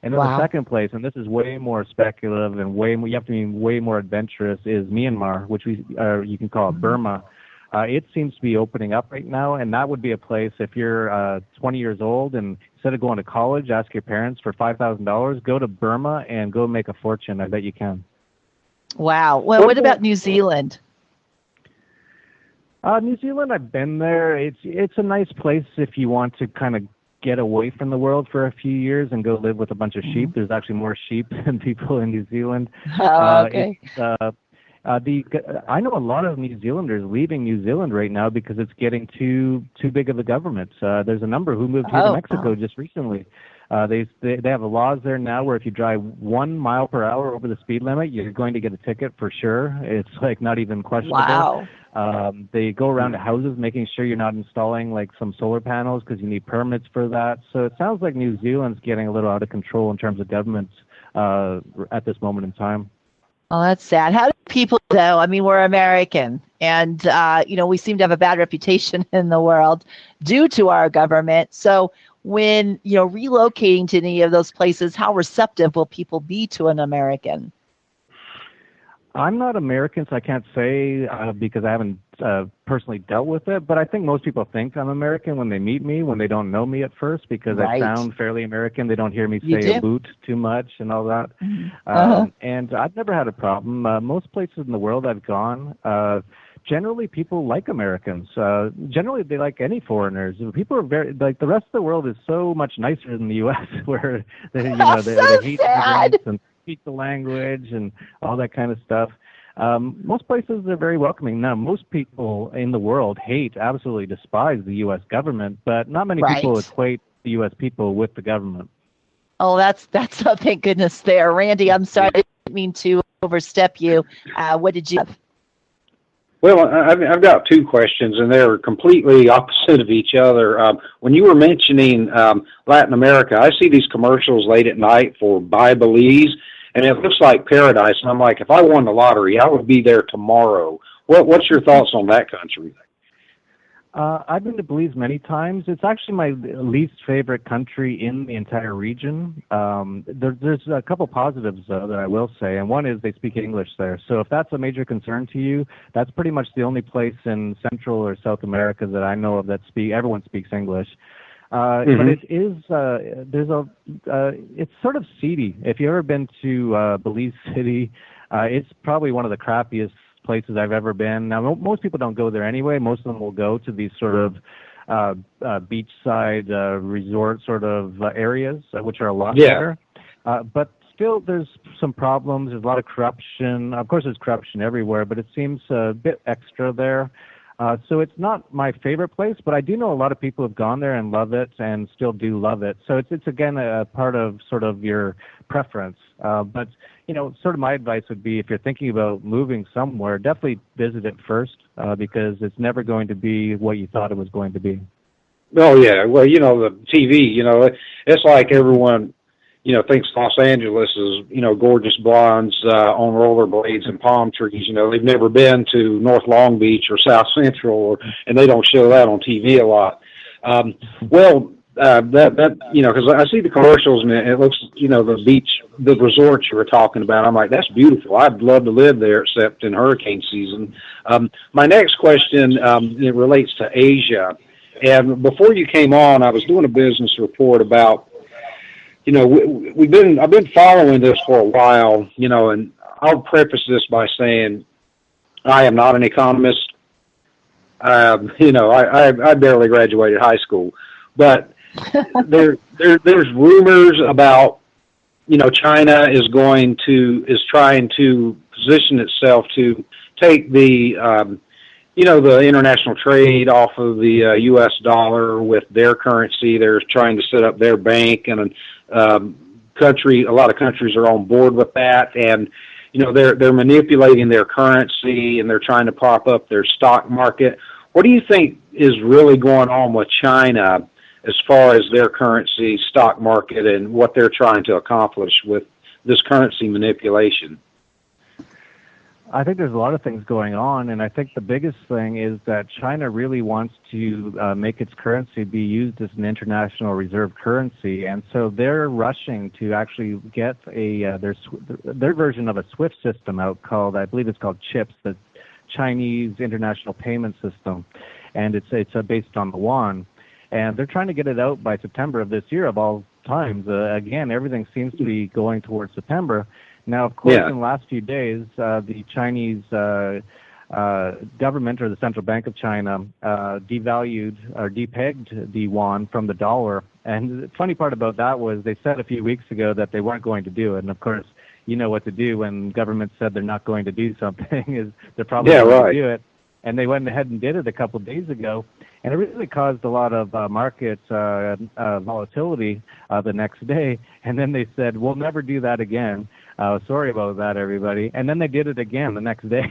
And then the second place, and this is way more speculative and you have to be way more adventurous, is Myanmar, which you can call it Burma. It seems to be opening up right now, and that would be a place if you're 20 years old and instead of going to college, ask your parents for $5,000, go to Burma and go make a fortune. I bet you can. Wow. Well, what about New Zealand? New Zealand, I've been there. It's a nice place if you want to kind of get away from the world for a few years and go live with a bunch of sheep. There's actually more sheep than people in New Zealand. Oh, okay. I know a lot of New Zealanders leaving New Zealand right now because it's getting too big of a government. There's a number who moved here to Mexico just recently. They have laws there now where if you drive 1 mile per hour over the speed limit, you're going to get a ticket for sure. It's like not even questionable. Wow. They go around to houses making sure you're not installing like some solar panels because you need permits for that. So it sounds like New Zealand's getting a little out of control in terms of government at this moment in time. Oh, that's sad. How do people know? I mean, we're American, and we seem to have a bad reputation in the world due to our government. So when relocating to any of those places, how receptive will people be to an American? I'm not American, so I can't say because I haven't personally dealt with it, but I think most people think I'm American when they meet me, when they don't know me at first, because I sound fairly American. They don't hear me say a boot too much and all that. And I've never had a problem. Most places in the world I've gone, generally people like Americans. Generally they like any foreigners. People are very, like, the rest of the world is so much nicer than the U.S. where they hate immigrants and speak the language and all that kind of stuff. Most places are very welcoming. Now, most people in the world absolutely despise the U.S. government, but not many people equate the U.S. people with the government. Oh, that's oh, thank goodness there. Randy, I'm sorry, I didn't mean to overstep you. What did you have? Well, I've got two questions, and they're completely opposite of each other. When you were mentioning Latin America, I see these commercials late at night for Buy Belize, and it looks like paradise. And I'm like, if I won the lottery, I would be there tomorrow. What's your thoughts on that country? I've been to Belize many times. It's actually my least favorite country in the entire region. There's a couple positives, though, that I will say, and one is they speak English there. So if that's a major concern to you, that's pretty much the only place in Central or South America that I know of that everyone speaks English. But it is it's sort of seedy. If you've ever been to Belize City, it's probably one of the crappiest places I've ever been. Now, most people don't go there anyway. Most of them will go to these sort of beachside resort sort of areas, which are a lot better. But still, there's some problems. There's a lot of corruption. Of course, there's corruption everywhere, but it seems a bit extra there. So it's not my favorite place, but I do know a lot of people have gone there and love it and still do love it. So it's again, a part of sort of your preference. But, sort of my advice would be, if you're thinking about moving somewhere, definitely visit it first because it's never going to be what you thought it was going to be. Oh, yeah. Well, the TV, it's like everyone, thinks Los Angeles is, gorgeous blondes on rollerblades and palm trees. They've never been to North Long Beach or South Central, and they don't show that on TV a lot. Because I see the commercials and it looks, the beach, the resorts you were talking about. I'm like, that's beautiful. I'd love to live there, except in hurricane season. My next question, it relates to Asia. And before you came on, I was doing a business report about, I've been following this for a while, and I'll preface this by saying I am not an economist. I barely graduated high school, but there's rumors about, China is trying to position itself to take the, the international trade off of the U.S. dollar with their currency. They're trying to set up their bank, and a lot of countries are on board with that. And, they're manipulating their currency, and they're trying to prop up their stock market. What do you think is really going on with China as far as their currency, stock market, and what they're trying to accomplish with this currency manipulation? I think there's a lot of things going on, and I think the biggest thing is that China really wants to make its currency be used as an international reserve currency, and so they're rushing to actually get their version of a SWIFT system out called, I believe it's called CHIPS, the Chinese International Payment System, and it's based on the yuan, and they're trying to get it out by September of this year of all times. Again, everything seems to be going towards September. Now, of course, in the last few days, the Chinese government, or the Central Bank of China, devalued or depegged the yuan from the dollar. And the funny part about that was they said a few weeks ago that they weren't going to do it. And, of course, you know what to do when governments said they're not going to do something is they're probably going to do it. And they went ahead and did it a couple of days ago. And it really caused a lot of market volatility the next day. And then they said, we'll never do that again. Sorry about that, everybody. And then they did it again the next day.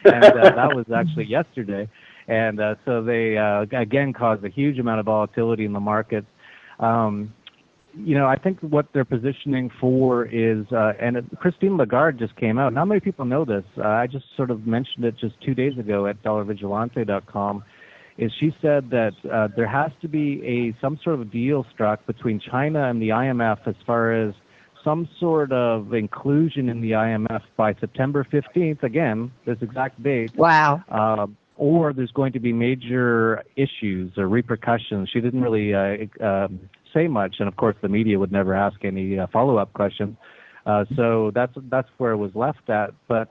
And that was actually yesterday. And so they, again, caused a huge amount of volatility in the markets. I think what they're positioning for is, and Christine Lagarde just came out. Not many people know this. I just sort of mentioned it just 2 days ago at Vigilante.com. Is she said that there has to be some sort of deal struck between China and the IMF as far as some sort of inclusion in the IMF by September 15th, again, this exact date. Wow. Or there's going to be major issues or repercussions. She didn't really say much, and of course the media would never ask any follow-up questions. So that's where it was left at. But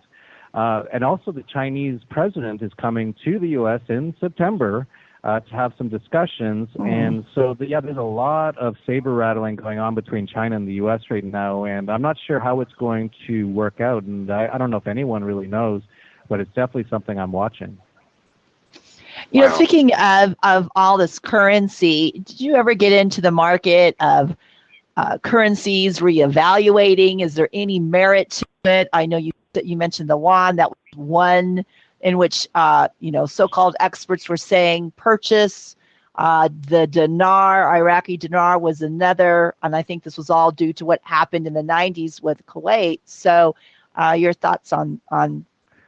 and also the Chinese president is coming to the U.S. in September to have some discussions. And so, there's a lot of saber rattling going on between China and the U.S. right now, and I'm not sure how it's going to work out. And I don't know if anyone really knows, but it's definitely something I'm watching. You know, speaking of all this currency, did you ever get into the market of currencies reevaluating? Is there any merit to it? I know you mentioned the yuan. That was one in which so-called experts were saying purchase. The dinar, Iraqi dinar, was another, and I think this was all due to what happened in the 90s with Kuwait. So, your thoughts on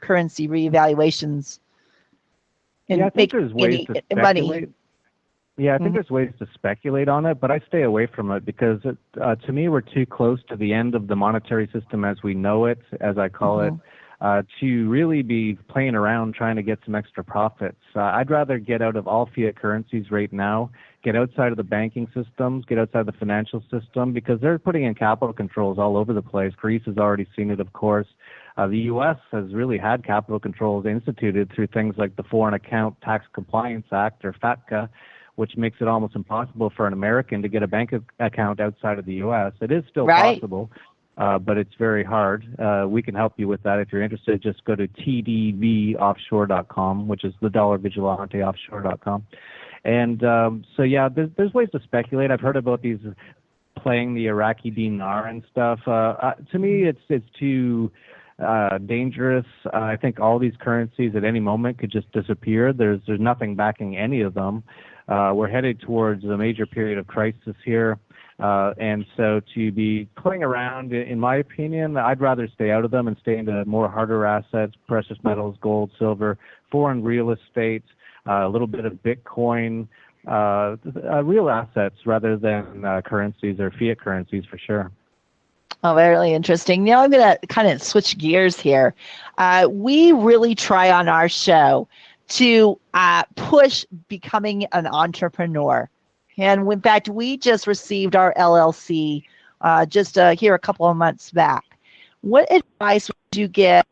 currency reevaluations? I think there's ways to speculate. Yeah, I think there's ways to speculate on it, but I stay away from it because to me we're too close to the end of the monetary system as we know it, as I call it, to really be playing around trying to get some extra profits. I'd rather get out of all fiat currencies right now, get outside of the banking systems, get outside the financial system, because they're putting in capital controls all over the place. Greece has already seen it, of course. The U.S. has really had capital controls instituted through things like the Foreign Account Tax Compliance Act, or FATCA, which makes it almost impossible for an American to get a bank account outside of the U.S. It is still possible, but it's very hard. We can help you with that. If you're interested, just go to tdvoffshore.com, which is the Vigilante offshore.com. And there's ways to speculate. I've heard about these playing the Iraqi dinar and stuff. To me, it's too dangerous. I think all these currencies at any moment could just disappear. There's nothing backing any of them. We're headed towards a major period of crisis here. And so to be playing around, in my opinion, I'd rather stay out of them and stay into more harder assets, precious metals, gold, silver, foreign real estate, a little bit of Bitcoin, real assets rather than currencies or fiat currencies for sure. Oh, very interesting. Now I'm going to kind of switch gears here. We really try on our show to push becoming an entrepreneur. And in fact, we just received our LLC here a couple of months back. What advice would you give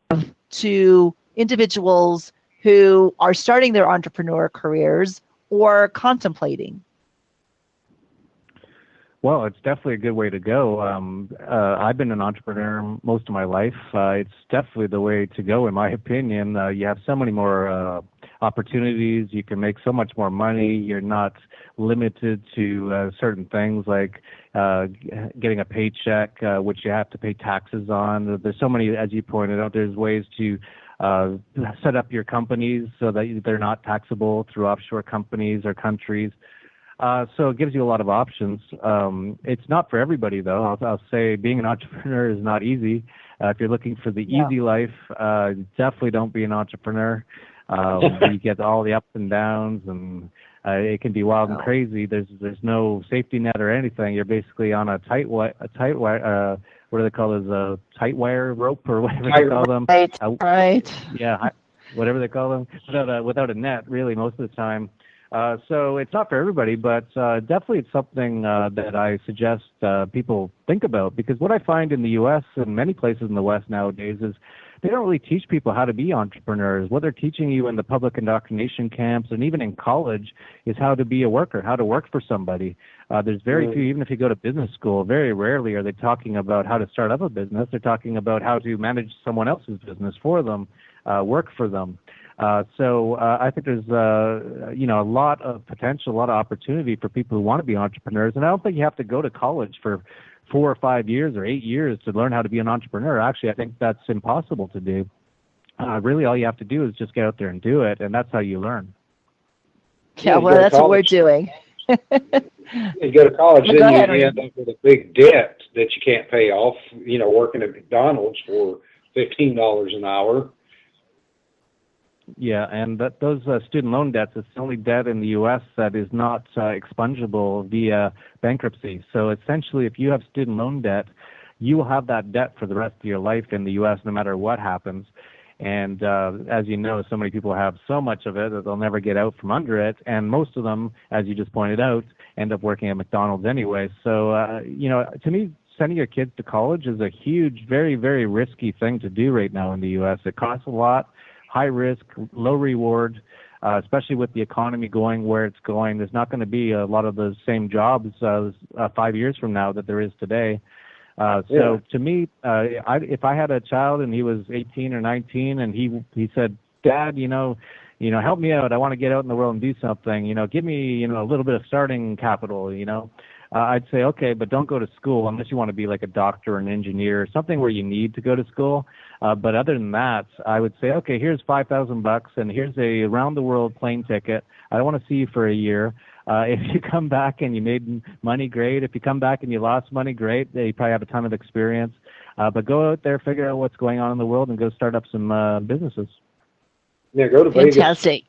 to individuals who are starting their entrepreneur careers or contemplating? Well, it's definitely a good way to go. I've been an entrepreneur most of my life. It's definitely the way to go, in my opinion. You have so many more opportunities. You can make so much more money. You're not limited to certain things like getting a paycheck, which you have to pay taxes on. There's so many, as you pointed out, there's ways to set up your companies so that they're not taxable through offshore companies or countries. So it gives you a lot of options. It's not for everybody, though. I'll say being an entrepreneur is not easy. If you're looking for the easy life, definitely don't be an entrepreneur. You get all the ups and downs, and it can be wild and crazy. There's no safety net or anything. You're basically on a tight wire. What do they call those? A tight wire rope or whatever they call them. Right. Yeah, whatever they call them. Without a net, really, most of the time. So it's not for everybody, but definitely it's something that I suggest people think about, because what I find in the U.S. and many places in the West nowadays is they don't really teach people how to be entrepreneurs. What they're teaching you in the public indoctrination camps and even in college is how to be a worker, how to work for somebody. There's very few, even if you go to business school, very rarely are they talking about how to start up a business. They're talking about how to manage someone else's business for them, work for them. So I think there's a lot of potential, a lot of opportunity for people who want to be entrepreneurs. And I don't think you have to go to college for 4 or 5 years or 8 years to learn how to be an entrepreneur. Actually, I think that's impossible to do. Really, all you have to do is just get out there and do it, and that's how you learn. Yeah, well, that's what we're doing. You go to college, then you end up with a big debt that you can't pay off, working at McDonald's for $15 an hour. Yeah, and those student loan debts is the only debt in the U.S. that is not expungible via bankruptcy. So essentially, if you have student loan debt, you will have that debt for the rest of your life in the U.S. no matter what happens. And as you know, so many people have so much of it that they'll never get out from under it. And most of them, as you just pointed out, end up working at McDonald's anyway. So, to me, sending your kids to college is a huge, very, very risky thing to do right now in the U.S. It costs a lot, high risk, low reward, especially with the economy going where it's going. There's not going to be a lot of the same jobs 5 years from now that there is today. So to me, if I had a child and he was 18 or 19 and he said, Dad, help me out. I want to get out in the world and do something. Give me, a little bit of starting capital, I'd say, okay, but don't go to school unless you want to be like a doctor or an engineer, something where you need to go to school. But other than that, I would say, okay, here's $5,000 and here's a around the world plane ticket. I don't want to see you for a year. If you come back and you made money, great. If you come back and you lost money, great. You probably have a ton of experience. But go out there, figure out what's going on in the world, and go start up some businesses. Yeah, go to Vegas. Fantastic.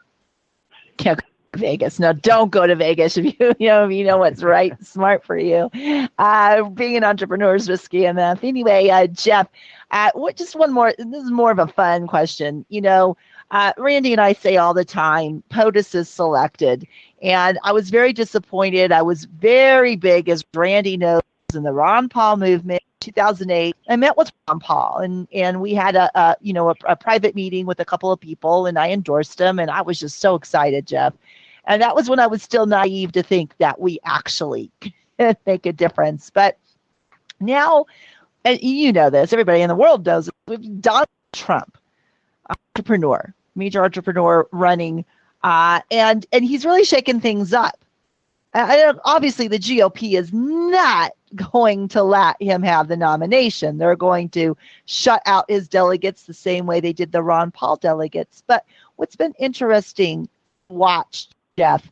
Yeah, go to Vegas. No, don't go to Vegas if you know what's right, smart for you. Being an entrepreneur is risky enough. Anyway, Jeff, just one more. This is more of a fun question. Randy and I say all the time, POTUS is selected. And I was very disappointed. I was very big, as Randy knows, in the Ron Paul movement. 2008, I met with Ron Paul, and we had a private meeting with a couple of people, and I endorsed him, and I was just so excited, Jeff. And that was when I was still naive to think that we actually could make a difference. But now, and you know this, everybody in the world knows it, we've Donald Trump, major entrepreneur running. And he's really shaken things up. Obviously, the GOP is not going to let him have the nomination. They're going to shut out his delegates the same way they did the Ron Paul delegates. But what's been interesting to watch, Jeff,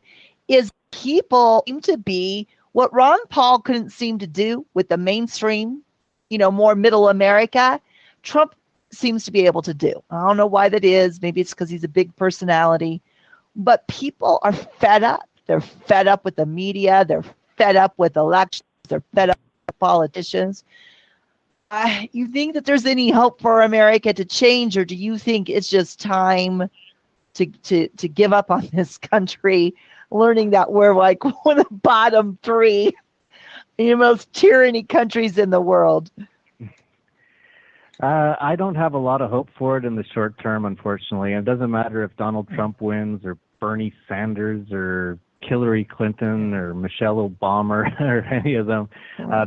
is people seem to be what Ron Paul couldn't seem to do with the mainstream, more middle America. Trump seems to be able to do. I don't know why that is. Maybe it's because he's a big personality. But people are fed up. They're fed up with the media. They're fed up with elections. They're fed up with politicians. You think that there's any hope for America to change, or do you think it's just time to give up on this country, learning that we're like one of the bottom three most tyranny countries in the world? I don't have a lot of hope for it in the short term, unfortunately. It doesn't matter if Donald Trump wins or Bernie Sanders or Hillary Clinton or Michelle Obama or any of them.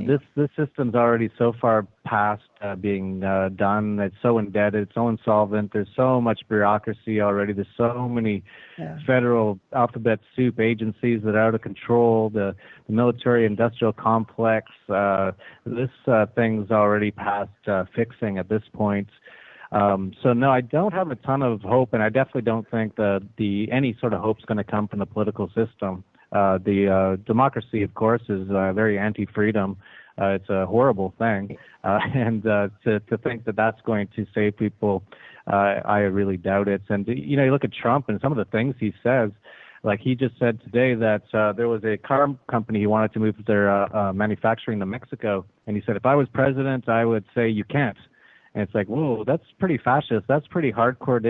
This system's already so far past being done. It's so indebted, it's so insolvent. There's so much bureaucracy already. There's so many federal alphabet soup agencies that are out of control. The military-industrial complex. This thing's already past fixing at this point. So no, I don't have a ton of hope, and I definitely don't think that any sort of hope's going to come from the political system. The democracy, of course, is very anti-freedom. It's a horrible thing, and to think that that's going to save people, I really doubt it. And you look at Trump and some of the things he says. Like he just said today that there was a car company he wanted to move their manufacturing to Mexico, and he said, if I was president, I would say you can't. And it's like, whoa, that's pretty fascist. That's pretty hardcore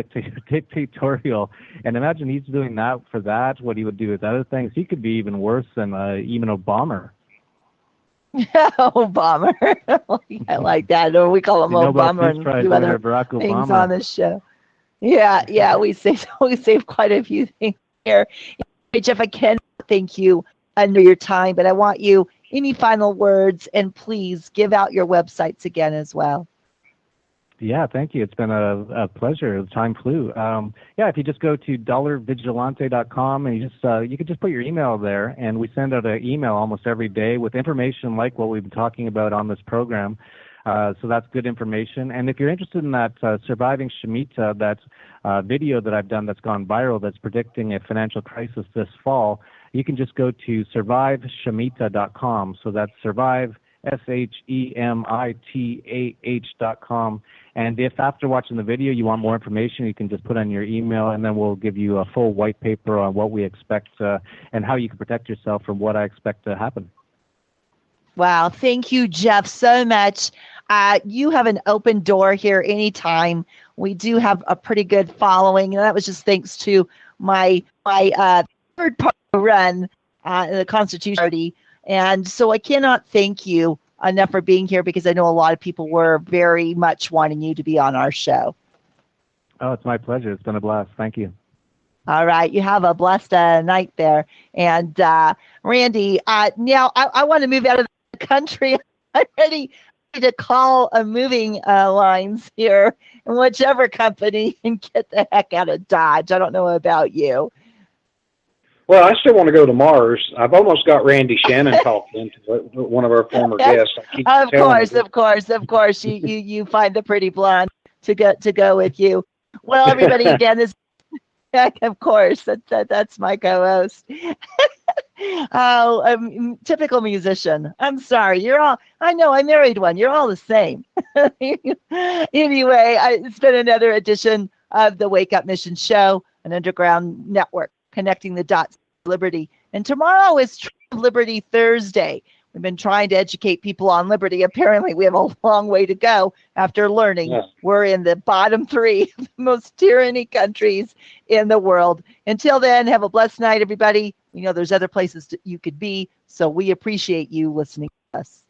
dictatorial. And imagine he's doing that for that, what he would do with other things. He could be even worse than even Obama. Obama. I like that. Or we call him Obama and a few other things on this show. Yeah, we save quite a few things here. Hey, Jeff, I can thank you under your time, but I want you, any final words, and please give out your websites again as well. Yeah, thank you. It's been a pleasure. Time flew. If you just go to $vigilante.com and you can just put your email there, and we send out an email almost every day with information like what we've been talking about on this program. So that's good information. And if you're interested in that Surviving Shemitah, that video that I've done that's gone viral that's predicting a financial crisis this fall, you can just go to surviveshemitah.com. So that's survive, SHEMITAH.com. And if after watching the video you want more information, you can just put on your email, and then we'll give you a full white paper on what we expect and how you can protect yourself from what I expect to happen. Wow. Thank you, Jeff, so much. You have an open door here anytime. We do have a pretty good following, and that was just thanks to my third party run in the Constitution Party. And so I cannot thank you enough for being here, because I know a lot of people were very much wanting you to be on our show. Oh, it's my pleasure. It's been a blast. Thank you. All right. You have a blessed night there. And Randy, now I want to move out of the country. I'm ready to call a moving lines here in whichever company and get the heck out of Dodge. I don't know about you. Well, I still want to go to Mars. I've almost got Randy Shannon talked into it, one of our former guests. Of course. You find the pretty blonde to go with you. Well, everybody, again, this of course that's my co-host. Oh, typical musician. I'm sorry. I know I married one. You're all the same. Anyway, it's been another edition of the Wake Up Mission Show, an underground network connecting the dots of liberty. And tomorrow is Liberty Thursday. We've been trying to educate people on liberty. Apparently, we have a long way to go after learning we're in the bottom 3 of the most tyranny countries in the world. Until then, have a blessed night, everybody. You know, there's other places you could be, so we appreciate you listening to us.